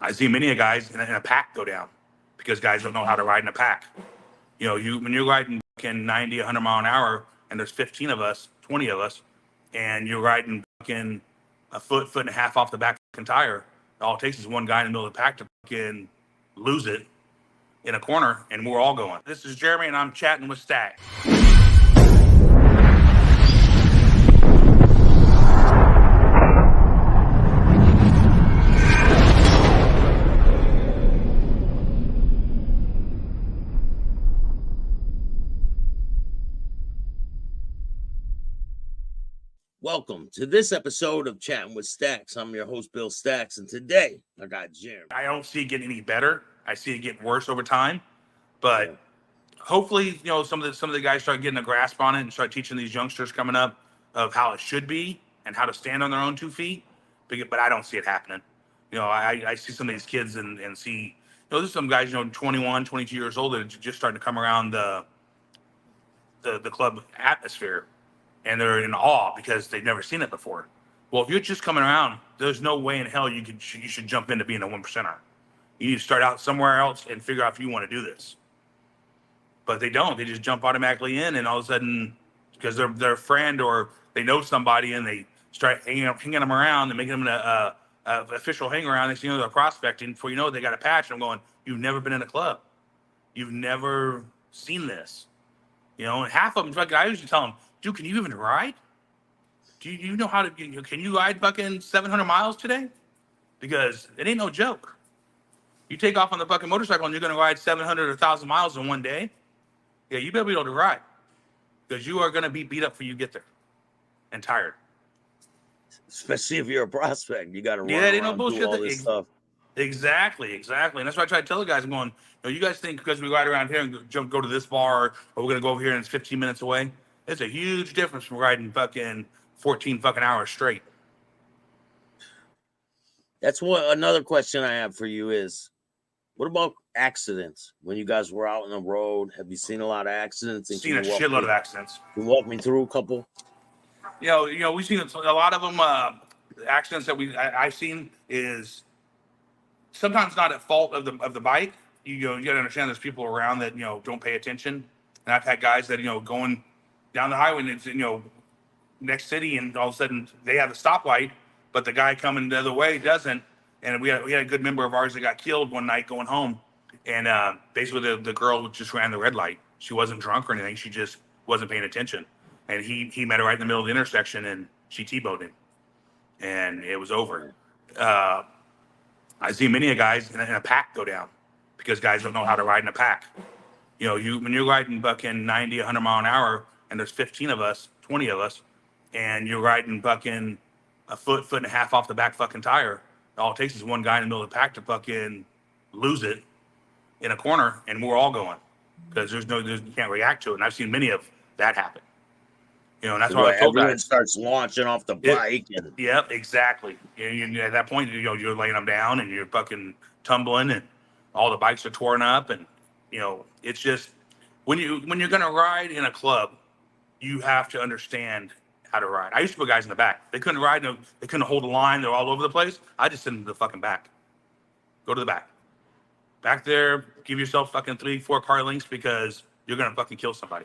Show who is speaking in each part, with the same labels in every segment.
Speaker 1: I see many of guys in a pack go down because guys don't know how to ride in a pack. When you're riding fucking 90, 100 mile an hour, and there's 15 of us, 20 of us, and you're riding fucking a foot and a half off the back fucking tire. All it takes is one guy in the middle of the pack to fucking lose it in a corner, and we're all going. This is Jeremy, and I'm chatting with Staxx.
Speaker 2: Welcome to this episode of Chatting with Staxx. I'm your host, Bill Staxx, and today I got Jeremy.
Speaker 1: I don't see it getting any better. I see it getting worse over time, but hopefully, some of the guys start getting a grasp on it and start teaching these youngsters coming up of how it should be and how to stand on their own 2 feet. But I don't see it happening. I see some of these kids and see, there's some guys, 21, 22 years old that are just starting to come around the club atmosphere, and they're in awe because they've never seen it before. Well, if you're just coming around, there's no way in hell you should jump into being a 1%er. You need to start out somewhere else and figure out if you want to do this. But they don't. They just jump automatically in, and all of a sudden, because they're their friend or they know somebody, and they start hanging them around and making them an official hang around. Next thing you know, they're prospecting. Before you know it, they got a patch. And I'm going, you've never been in a club. You've never seen this. And half of them, I usually tell them, dude, can you even ride? Do you know how to, can you ride fucking 700 miles today? Because it ain't no joke. You take off on the fucking motorcycle and you're going to ride 700 or 1,000 miles in one day. Yeah, you better be able to ride. Because you are going to be beat up before you get there. And tired.
Speaker 2: Especially if you're a prospect. You got to run
Speaker 1: they
Speaker 2: around,
Speaker 1: know bullshit.
Speaker 2: do all this stuff.
Speaker 1: Exactly. And that's why I try to tell the guys, I'm going, you guys think because we ride around here and go to this bar, or we're going to go over here and it's 15 minutes away? It's a huge difference from riding fucking 14 fucking hours straight.
Speaker 2: That's what another question I have for you is, what about accidents? When you guys were out on the road, have you seen a lot of accidents?
Speaker 1: Seen a shitload of accidents.
Speaker 2: Can you walk me through a couple?
Speaker 1: We've seen a lot of them. Accidents that I've seen is sometimes not at fault of the bike. You got to understand there's people around that don't pay attention, and I've had guys that going down the highway and it's next city, and all of a sudden they have a stoplight, but the guy coming the other way doesn't. And we had a good member of ours that got killed one night going home, and basically the girl just ran the red light. She wasn't drunk or anything. She just wasn't paying attention, and he met her right in the middle of the intersection, and she T-boned him, and it was over. I see many of guys in a pack go down because guys don't know how to ride in a pack. When you're riding fucking 90, 100 mile an hour, and there's 15 of us, 20 of us, and you're riding fucking a foot and a half off the back fucking tire. All it takes is one guy in the middle of the pack to fucking lose it in a corner, and we're all going because you can't react to it. And I've seen many of that happen. And that's why I told
Speaker 2: everyone
Speaker 1: guys
Speaker 2: starts launching off the bike.
Speaker 1: Yep, exactly. At that point, you're laying them down and you're fucking tumbling, and all the bikes are torn up, and it's just when you're gonna ride in a club, you have to understand how to ride. I used to put guys in the back. They couldn't ride. They couldn't hold a line. They're all over the place. I just send them to the fucking back. Go to the back. Back there, give yourself fucking 3-4 car lengths because you're going to fucking kill somebody.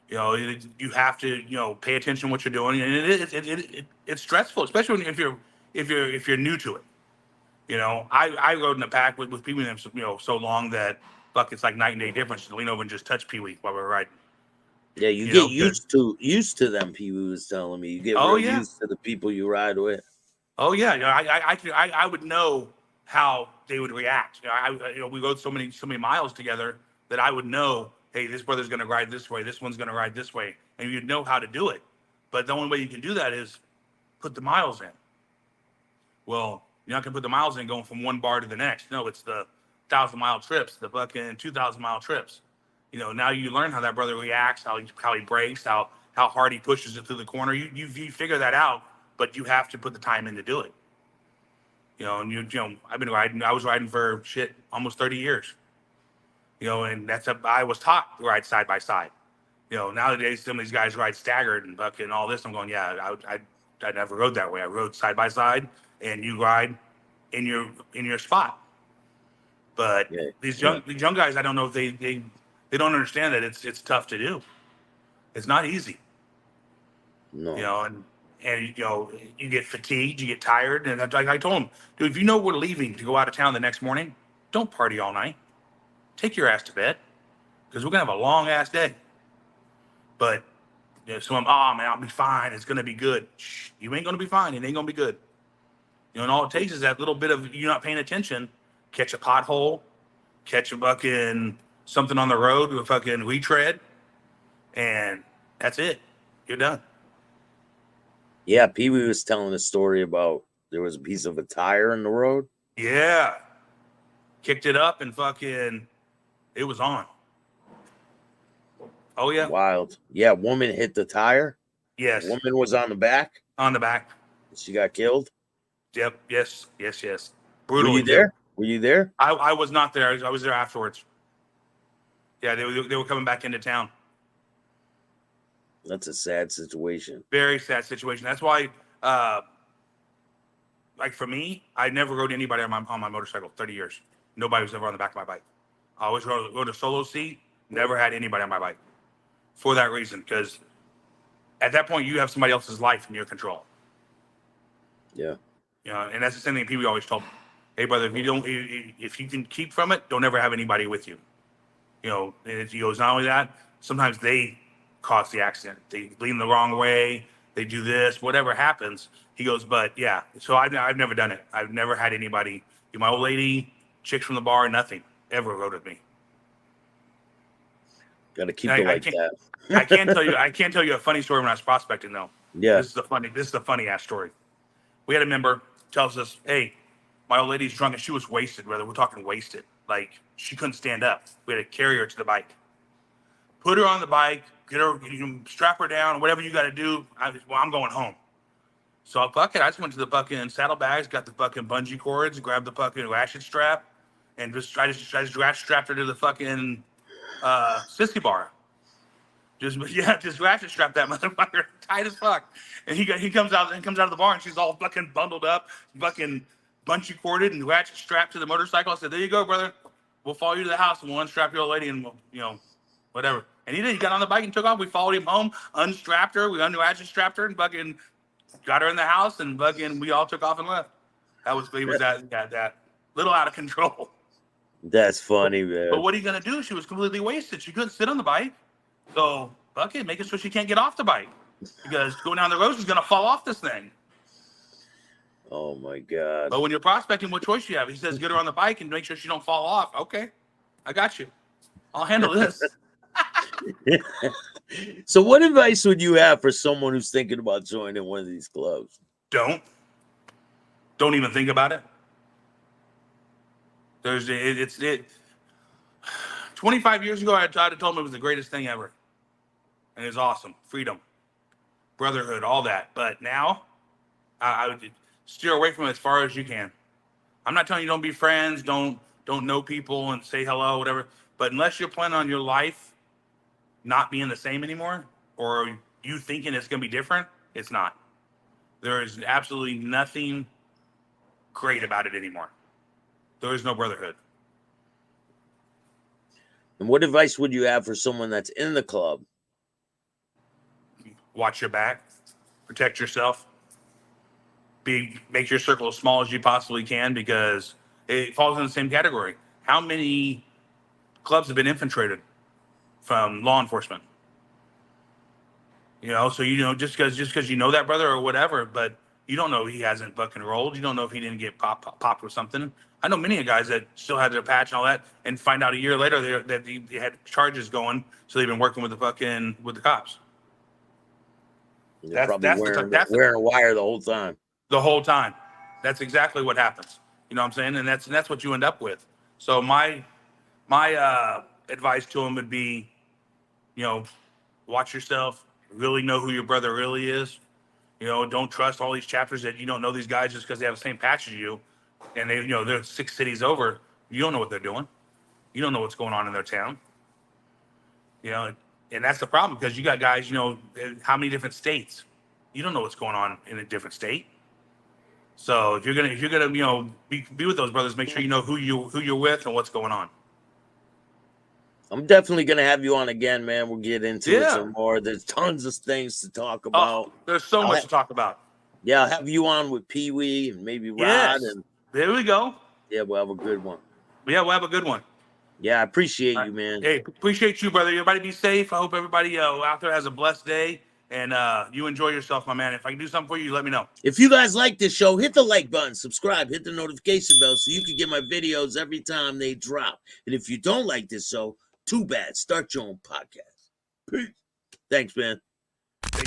Speaker 1: You have to, pay attention to what you're doing. And it's stressful, especially if you're new to it. I rode in the pack with Pee Wee, so long that it's like night and day difference to lean over and just touch Pee Wee while we're riding.
Speaker 2: Yeah, you get used to them. People was telling me you get used to the people you ride with.
Speaker 1: Oh yeah, I would know how they would react. We rode so many miles together that I would know, hey, this brother's going to ride this way, this one's going to ride this way, and you'd know how to do it. But the only way you can do that is put the miles in. Well, you're not going to put the miles in going from one bar to the next. No, it's the 1,000-mile trips, the fucking 2,000-mile trips. Now you learn how that brother reacts, how he brakes, how hard he pushes it through the corner. You figure that out, but you have to put the time in to do it. I've been riding. I was riding for almost 30 years. And I was taught to ride side by side. Nowadays some of these guys ride staggered and all this. I'm going, yeah, I never rode that way. I rode side by side, and you ride in your spot. But
Speaker 2: Yeah.
Speaker 1: these
Speaker 2: Yeah.
Speaker 1: young guys, I don't know if they don't understand that it's tough to do. It's not easy, you
Speaker 2: No.
Speaker 1: know, and you know you get fatigued, you get tired, and like I told him, dude, if you know we're leaving to go out of town the next morning, don't party all night. Take your ass to bed because we're gonna have a long ass day. But you know, so I'm, oh man, I'll be fine. It's gonna be good. Shh, you ain't gonna be fine. It ain't gonna be good. You know, and all it takes is that little bit of you not paying attention, catch a pothole, catch a fucking something on the road with a fucking retread, and that's it. You're done.
Speaker 2: Yeah, Pee Wee was telling a story about there was a piece of a tire in the road.
Speaker 1: Yeah. Kicked it up and fucking it was on. Oh yeah.
Speaker 2: Wild. Yeah, woman hit the tire.
Speaker 1: Yes.
Speaker 2: Woman was on the back.
Speaker 1: On the back.
Speaker 2: She got killed.
Speaker 1: Yep. Yes. Yes. Yes.
Speaker 2: Were you
Speaker 1: Brutally killed.
Speaker 2: there? Were you there?
Speaker 1: I was not there. I was there afterwards. Yeah, they were coming back into town.
Speaker 2: That's a sad situation.
Speaker 1: Very sad situation. That's why uh like for me, I never rode anybody on my motorcycle 30 years. Nobody was ever on the back of my bike. I always rode a solo seat, never had anybody on my bike. For that reason, because at that point you have somebody else's life in your control.
Speaker 2: Yeah.
Speaker 1: You know, and that's the same thing people always told me. Hey, brother, if you can keep from it, don't ever have anybody with you. You know, and he goes, not only that, sometimes they cause the accident. They lean the wrong way. They do this, whatever happens. He goes, but yeah. So I've never done it. I've never had anybody, my old lady, chicks from the bar, nothing ever rode with me.
Speaker 2: Got to keep
Speaker 1: And
Speaker 2: it like that.
Speaker 1: I can't tell you a funny story when I was prospecting though.
Speaker 2: Yeah.
Speaker 1: This is a funny ass story. We had a member tells us, hey, my old lady's drunk and she was wasted, brother. We're talking wasted. Like she couldn't stand up. We had to carry her to the bike. Put her on the bike, get her, strap her down, whatever you got to do. I'm going home. So fuck it. I just went to the fucking saddlebags, got the fucking bungee cords, grabbed the fucking ratchet strap, and I just strapped her to the fucking sissy bar. Just ratchet strap that motherfucker tight as fuck. And he comes out of the bar and she's all fucking bundled up, fucking bungee corded and ratchet strapped to the motorcycle. I said, there you go, brother. We'll follow you to the house and we'll unstrap your old lady and we'll, whatever. And he did. He got on the bike and took off. We followed him home, unstrapped her, we unratchet strapped her and fucking got her in the house and fucking we all took off and left. He was that little out of control.
Speaker 2: That's funny, man.
Speaker 1: But what are you gonna do? She was completely wasted. She couldn't sit on the bike. So fuck it, make it so she can't get off the bike. Because going down the road, she's gonna fall off this thing.
Speaker 2: Oh my god.
Speaker 1: But when you're prospecting, what choice you have? He says get her on the bike and make sure she don't fall off. Okay. I got you. I'll handle this.
Speaker 2: So what advice would you have for someone who's thinking about joining one of these clubs?
Speaker 1: Don't even think about it. 25 years ago, I tried to tell him it was the greatest thing ever. And it's awesome. Freedom, brotherhood, all that. But now, I would steer away from it as far as you can. I'm not telling you don't be friends, don't know people and say hello, whatever. But unless you're planning on your life not being the same anymore, or you thinking it's going to be different, it's not. There is absolutely nothing great about it anymore. There is no brotherhood.
Speaker 2: And what advice would you have for someone that's in the club?
Speaker 1: Watch your back, protect yourself, make your circle as small as you possibly can because it falls in the same category. How many clubs have been infiltrated from law enforcement? So just because you know that brother or whatever, but you don't know he hasn't fucking rolled. You don't know if he didn't get popped with something. I know many guys that still had their patch and all that, and find out a year later that they had charges going, so they've been working with the cops.
Speaker 2: They're probably wearing a wire the whole time.
Speaker 1: The whole time. That's exactly what happens. You know what I'm saying? And that's what you end up with. So my advice to him would be, watch yourself, really know who your brother really is. Don't trust all these chapters that you don't know these guys just because they have the same patch as you. And they're 6 cities over. You don't know what they're doing. You don't know what's going on in their town. And that's the problem because you got guys, how many different states? You don't know what's going on in a different state. So if you're gonna be with those brothers, make sure you know who you're with and what's going on.
Speaker 2: I'm definitely gonna have you on again, man. We'll get into it
Speaker 1: Yeah.
Speaker 2: some more. There's tons of things to talk
Speaker 1: Oh,
Speaker 2: about.
Speaker 1: there's so much to talk about.
Speaker 2: Yeah, I'll have you on with Pee Wee and maybe Rod.
Speaker 1: Yes.
Speaker 2: And
Speaker 1: There we go.
Speaker 2: yeah, we'll have a good one.
Speaker 1: Yeah, we'll have a good one.
Speaker 2: Yeah, I appreciate you, man.
Speaker 1: Hey, appreciate you, brother. Everybody be safe. I hope everybody out there has a blessed day, and you enjoy yourself, my man. If I can do something for you, let me know.
Speaker 2: If you guys like this show, hit the like button, subscribe, hit the notification bell so you can get my videos every time they drop. And if you don't like this show, too bad. Start your own podcast. Peace. Thanks, man.